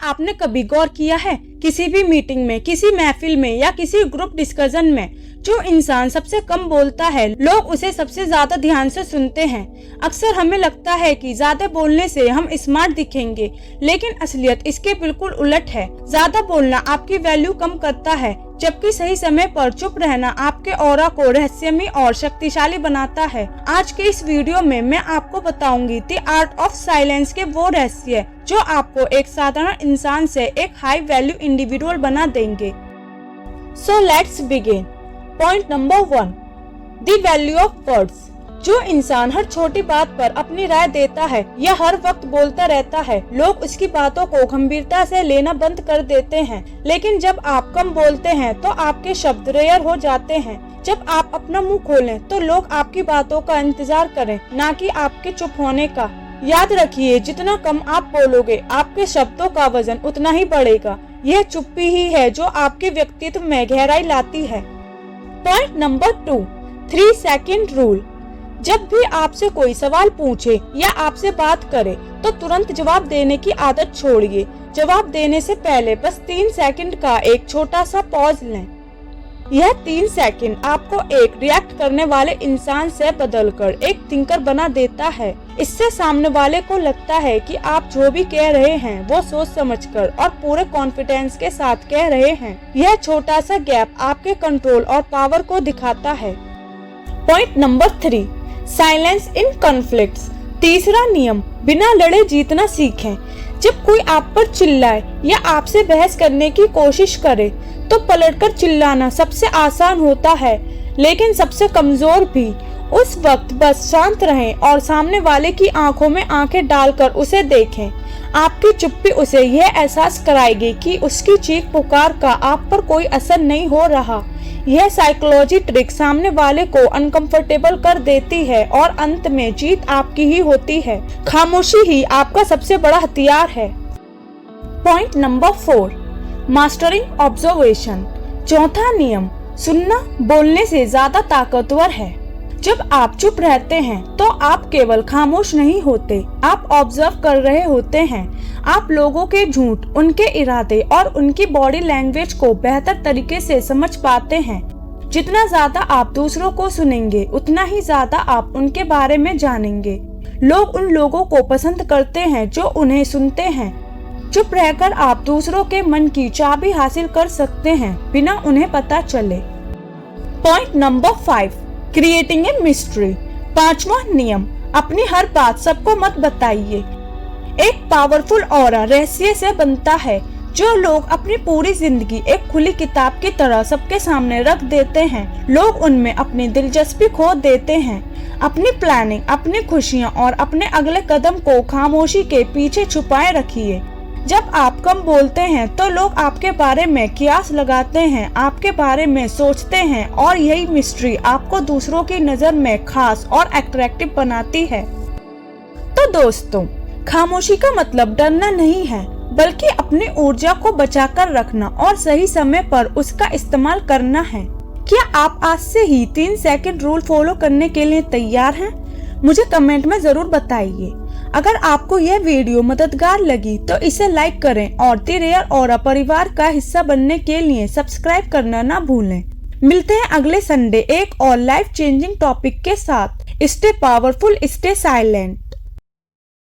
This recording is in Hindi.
आपने कभी गौर किया है, किसी भी मीटिंग में, किसी महफिल में या किसी ग्रुप डिस्कशन में जो इंसान सबसे कम बोलता है, लोग उसे सबसे ज्यादा ध्यान से सुनते हैं। अक्सर हमें लगता है कि ज्यादा बोलने से हम स्मार्ट दिखेंगे, लेकिन असलियत इसके बिल्कुल उलट है। ज्यादा बोलना आपकी वैल्यू कम करता है, जबकि सही समय पर चुप रहना आपके ऑरा को रहस्यमय और शक्तिशाली बनाता है। आज के इस वीडियो में मैं आपको बताऊंगी द आर्ट ऑफ साइलेंस के वो रहस्य जो आपको एक साधारण इंसान से एक हाई वैल्यू इंडिविजुअल बना देंगे। So let's begin. Point number 1, the value of words. जो इंसान हर छोटी बात पर अपनी राय देता है या हर वक्त बोलता रहता है, लोग उसकी बातों को गंभीरता से लेना बंद कर देते हैं। लेकिन जब आप कम बोलते हैं तो आपके शब्द रेयर हो जाते हैं। जब आप अपना मुंह खोलें तो लोग आपकी बातों का इंतजार करें, ना कि आपके चुप होने का। याद रखिए, जितना कम आप बोलोगे, आपके शब्दों का वजन उतना ही बढ़ेगा। यह चुप्पी ही है जो आपके व्यक्तित्व में गहराई लाती है। Point number 2, 3 second rule. जब भी आपसे कोई सवाल पूछे या आपसे बात करे तो तुरंत जवाब देने की आदत छोड़िए। जवाब देने से पहले बस 3 सेकंड का एक छोटा सा पॉज लें। यह 3 सेकंड आपको एक रिएक्ट करने वाले इंसान से बदलकर एक थिंकर बना देता है। इससे सामने वाले को लगता है कि आप जो भी कह रहे हैं वो सोच समझकर और पूरे कॉन्फिडेंस के साथ कह रहे हैं। यह छोटा सा गैप आपके कंट्रोल और पावर को दिखाता है। पॉइंट नंबर 3, साइलेंस इन कॉन्फ्लिक्ट्स। तीसरा नियम, बिना लड़े जीतना सीखें। जब कोई आप पर चिल्लाए या आपसे बहस करने की कोशिश करे तो पलटकर चिल्लाना सबसे आसान होता है, लेकिन सबसे कमजोर भी। उस वक्त बस शांत रहें और सामने वाले की आंखों में आंखें डालकर उसे देखें। आपकी चुप्पी उसे यह एहसास कराएगी कि उसकी चीख पुकार का आप पर कोई असर नहीं हो रहा। यह साइकोलॉजी ट्रिक सामने वाले को अनकंफर्टेबल कर देती है और अंत में जीत आपकी ही होती है। खामोशी ही आपका सबसे बड़ा हथियार है। Point number 4, mastering observation. चौथा नियम, सुनना बोलने से ज्यादा ताकतवर है। जब आप चुप रहते हैं तो आप केवल खामोश नहीं होते, आप ऑब्जर्व कर रहे होते हैं। आप लोगों के झूठ, उनके इरादे और उनकी बॉडी लैंग्वेज को बेहतर तरीके से समझ पाते हैं। जितना ज्यादा आप दूसरों को सुनेंगे, उतना ही ज्यादा आप उनके बारे में जानेंगे। लोग उन लोगों को पसंद करते हैं जो उन्हें सुनते हैं। चुप रहकर आप दूसरों के मन की चाबी हासिल कर सकते हैं बिना उन्हें पता चले। Point number 5, creating a mystery. 5वां नियम, अपनी हर बात सबको मत बताइए। एक पावरफुल ऑरा रहस्य से बनता है। जो लोग अपनी पूरी जिंदगी एक खुली किताब की तरह सबके सामने रख देते हैं, लोग उनमें अपनी दिलचस्पी खो देते हैं। अपनी प्लानिंग, अपनी खुशियां और अपने अगले कदम को खामोशी के पीछे छुपाए रखिए। जब आप कम बोलते हैं तो लोग आपके बारे में कियास लगाते हैं, आपके बारे में सोचते हैं, और यही मिस्ट्री आपको दूसरों की नजर में खास और अट्रैक्टिव बनाती है। तो दोस्तों, खामोशी का मतलब डरना नहीं है, बल्कि अपनी ऊर्जा को बचाकर रखना और सही समय पर उसका इस्तेमाल करना है। क्या आप आज से ही 3 सेकंड रूल फॉलो करने के लिए तैयार हैं? मुझे कमेंट में जरूर बताइए। अगर आपको यह वीडियो मददगार लगी तो इसे लाइक करें और द रेयर ऑरा परिवार का हिस्सा बनने के लिए सब्सक्राइब करना ना भूलें। मिलते हैं अगले संडे एक और लाइफ चेंजिंग टॉपिक के साथ। Stay powerful, stay silent.